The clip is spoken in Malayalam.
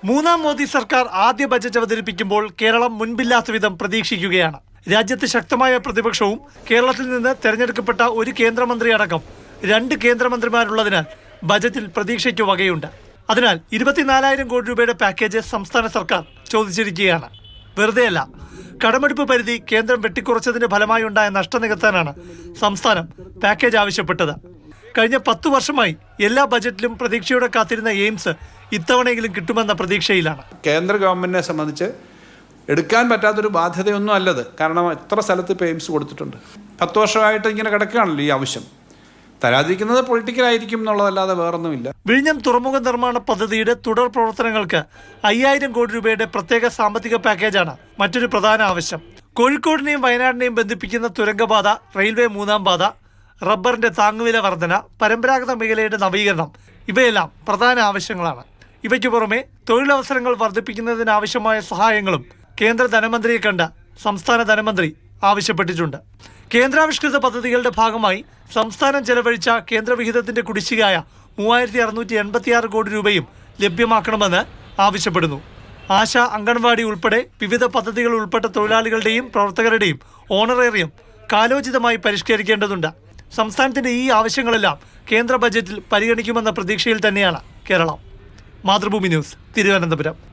മൂന്നാം മോദി സർക്കാർ ആദ്യ ബജറ്റ് അവതരിപ്പിക്കുമ്പോൾ കേരളം മുൻപില്ലാത്ത വിധം പ്രതീക്ഷിക്കുകയാണ്. രാജ്യത്ത് ശക്തമായ പ്രതിപക്ഷവും കേരളത്തിൽ നിന്ന് തെരഞ്ഞെടുക്കപ്പെട്ട ഒരു കേന്ദ്രമന്ത്രി അടക്കം 2 കേന്ദ്രമന്ത്രിമാരുള്ളതിനാൽ ബജറ്റിൽ പ്രതീക്ഷയ്ക്ക് വകയുണ്ട്. അതിനാൽ 24,000 കോടി രൂപയുടെ പാക്കേജ് സംസ്ഥാന സർക്കാർ ചോദിച്ചിരിക്കുകയാണ്. വെറുതെയല്ല. കടമെടുപ്പ് പരിധി കേന്ദ്രം വെട്ടിക്കുറച്ചതിന്റെ ഫലമായി ഉണ്ടായ നഷ്ടം നികത്താനാണ് സംസ്ഥാനം പാക്കേജ് ആവശ്യപ്പെട്ടത്. കഴിഞ്ഞ 10 വർഷമായി എല്ലാ ബജറ്റിലും പ്രതീക്ഷയോടെ കാത്തിരുന്ന എയിംസ് ഇത്തവണയെങ്കിലും കിട്ടുമെന്ന പ്രതീക്ഷയിലാണ്. കേന്ദ്ര ഗവൺമെന്റിനെ സംബന്ധിച്ച് എടുക്കാൻ പറ്റാത്തൊരു ബാധ്യതയൊന്നും അല്ലത്. കാരണം എത്ര സ്ഥലത്ത് ഇപ്പോൾ എയിംസ് കൊടുത്തിട്ടുണ്ട്. 10 വർഷമായിട്ട് ഇങ്ങനെ കിടക്കുകയാണല്ലോ ഈ ആവശ്യം. തരാതിരിക്കുന്നത് പൊളിറ്റിക്കലായിരിക്കും എന്നുള്ളതല്ലാതെ വേറൊന്നുമില്ല. വിഴിഞ്ഞം തുറമുഖ നിർമ്മാണ പദ്ധതിയുടെ തുടർ പ്രവർത്തനങ്ങൾക്ക് 5,000 കോടി രൂപയുടെ പ്രത്യേക സാമ്പത്തിക പാക്കേജാണ് മറ്റൊരു പ്രധാന ആവശ്യം. കോഴിക്കോടിനെയും വയനാടിനെയും ബന്ധിപ്പിക്കുന്ന തുരങ്കപാത, റെയിൽവേ 3-ാം പാത, റബ്ബറിന്റെ താങ്ങുവില വർധന, പരമ്പരാഗത മേഖലയുടെ നവീകരണം ഇവയെല്ലാം പ്രധാന ആവശ്യങ്ങളാണ്. ഇവയ്ക്ക് പുറമെ തൊഴിലവസരങ്ങൾ വർദ്ധിപ്പിക്കുന്നതിനാവശ്യമായ സഹായങ്ങളും കേന്ദ്ര ധനമന്ത്രിയെ കണ്ട് സംസ്ഥാന ധനമന്ത്രി ആവശ്യപ്പെട്ടിട്ടുണ്ട്. കേന്ദ്രാവിഷ്കൃത പദ്ധതികളുടെ ഭാഗമായി സംസ്ഥാനം ചെലവഴിച്ച കേന്ദ്രവിഹിതത്തിന്റെ കുടിശ്ശികയായ 3,686 കോടി രൂപയും ലഭ്യമാക്കണമെന്ന് ആവശ്യപ്പെടുന്നു. ആശ, അംഗൻവാടി ഉൾപ്പെടെ വിവിധ പദ്ധതികൾ ഉൾപ്പെട്ട തൊഴിലാളികളുടെയും പ്രവർത്തകരുടെയും ഓണറേറിയം കാലോചിതമായി പരിഷ്കരിക്കേണ്ടതുണ്ട്. സംസ്ഥാനത്തിന്റെ ഈ ആവശ്യങ്ങളെല്ലാം കേന്ദ്ര ബജറ്റിൽ പരിഗണിക്കുമെന്ന പ്രതീക്ഷയിൽ തന്നെയാണ് കേരളം. മാതൃഭൂമി ന്യൂസ്, തിരുവനന്തപുരം.